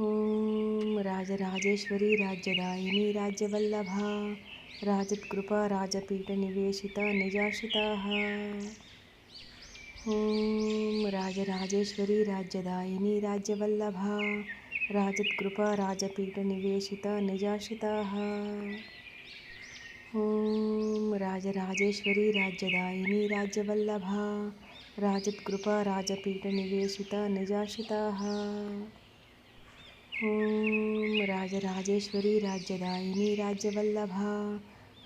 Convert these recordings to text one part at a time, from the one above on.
Om Rajarajeshwari राज्यदायिनी राज्यवल्लभा राजत्कृपा राजपीठनिवेशिता निजाशिताः। Om Rajarajeshwari राज्यदायिनी राज्यवल्लभा राजत्कृपा राजपीठनिवेशिता निजाशिताः। Om Rajarajeshwari राज्यदायिनी राज्यवल्लभा राजत्कृपा राजपीठनिवेशिता निजाशिताः। Om Rajarajeshwari राज्यदायिनी राज्यवल्लभा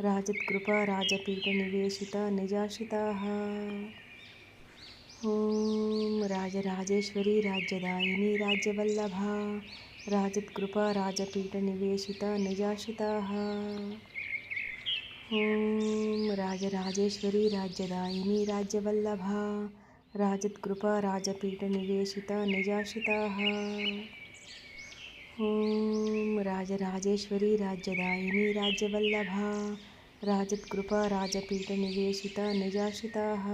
राजत्कृपा राजपीठनिवेशिता निजाशिताः। Om Rajarajeshwari राज्यदायिनी राज्यवल्लभा राजत्कृपा राजपीठनिवेशिता निजाशिताः। Om Rajarajeshwari राज्यदायिनी राज्यवल्लभा राजत्कृपा राजपीठनिवेशिता निजाशिताः। Om Rajarajeshwari राज्यदायिनी राज्यवल्लभा राजत्कृपा राजपीठनिवेशिता निजाशिताः।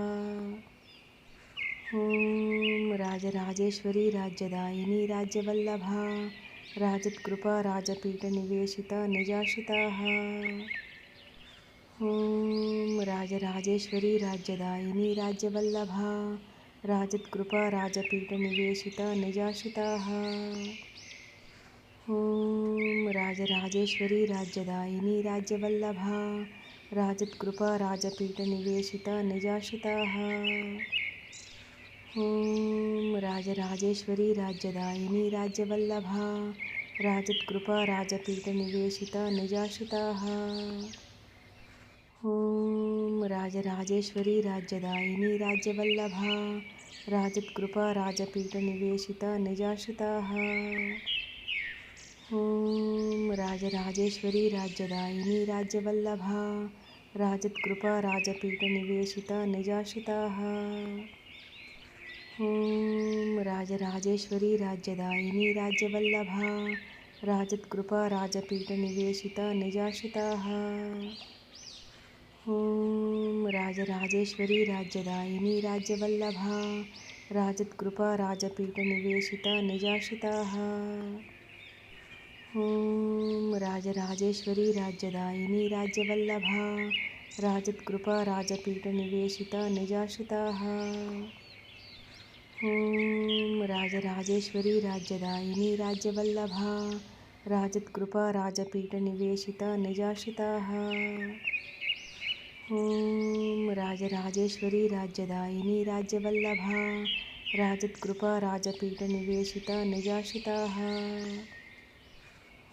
Om Rajarajeshwari राज्यदायिनी राज्यवल्लभा राजत्कृपा राजपीठनिवेशिता निजाशिताः। Om Rajarajeshwari राज्यदायिनी राज्यवल्लभा राजत्कृपा राजपीठनिवेशिता निजाशिताः। Om Rajarajeshwari राज्यदायिनी राज्यवल्लभा राजत्कृपा राजपीठनिवेशिता निजाशिताः। Om Rajarajeshwari राज्यदायिनी राज्यवल्लभा राजत्कृपा राजपीठनिवेशिता निजाशिताः। Om Rajarajeshwari राज्यदायिनी राज्यवल्लभा राजत्कृपा राजपीठनिवेशिता निजाशिताः। Om Rajarajeshwari राज्यदायिनी राज्यवल्लभा राजत्कृपा राजपीठनिवेशिता निजाशिताः। Om Rajarajeshwari राज्यदायिनी राज्यवल्लभा राजत्कृपा राजपीठनिवेशिता निजाशिताः। Om Rajarajeshwari राज्यदायिनी राज्यवल्लभा राजत्कृपा राजपीठनिवेशिता निजाशिताः। Om Rajarajeshwari राज्यदायिनी राज्यवल्लभा राजत्कृपा राजपीठनिवेशिता निजाशिताः। Om Rajarajeshwari राज्यदायिनी राज्यवल्लभा राजत्कृपा राजपीठनिवेशिता निजाशिताः। Om Rajarajeshwari राज्यदायिनी राज्यवल्लभा राजत्कृपा राजपीठनिवेशिता निजाशिताः।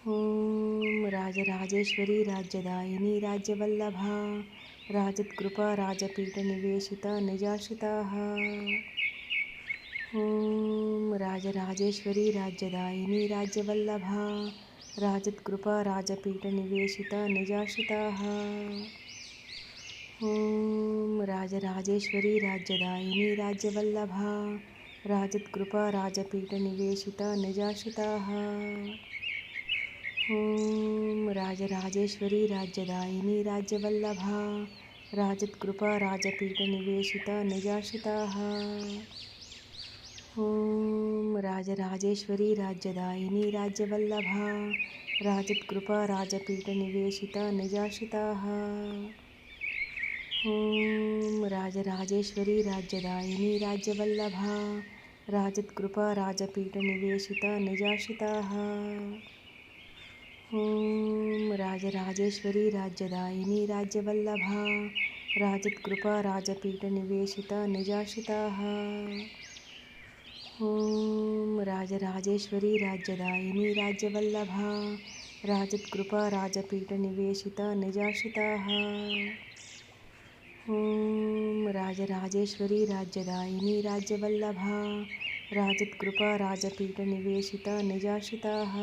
Om Rajarajeshwari राज्यदायिनी राज्यवल्लभा राजत्कृपा राजपीठनिवेशिता निजाशिताः। Om Rajarajeshwari राज्यदायिनी राज्यवल्लभा राजत्कृपा राजपीठनिवेशिता निजाशिताः। Om Rajarajeshwari राज्यदायिनी राज्यवल्लभा राजत्कृपा राजपीठनिवेशिता निजाशिताः। Om Rajarajeshwari राज्यदायिनी राज्यवल्लभा राजत्कृपा राजपीठनिवेशिता निजाशिताः। Om Rajarajeshwari राज्यदायिनी राज्यवल्लभा राजत्कृपा राजपीठनिवेशिता निजाशिताः। Om Rajarajeshwari राज्यदायिनी राज्यवल्लभा राजत्कृपा राजपीठनिवेशिता निजाशिताः। Om Rajarajeshwari राज्यदायिनी राज्यवल्लभा राजत्कृपा राजपीठनिवेशिता निजाशिताः। Om Rajarajeshwari राज्यदायिनी राज्यवल्लभा राजत्कृपा राजपीठनिवेशिता निजाशिताः। Om Rajarajeshwari राज्यदायिनी राज्यवल्लभा राजत्कृपा राजपीठनिवेशिता निजाशिताः।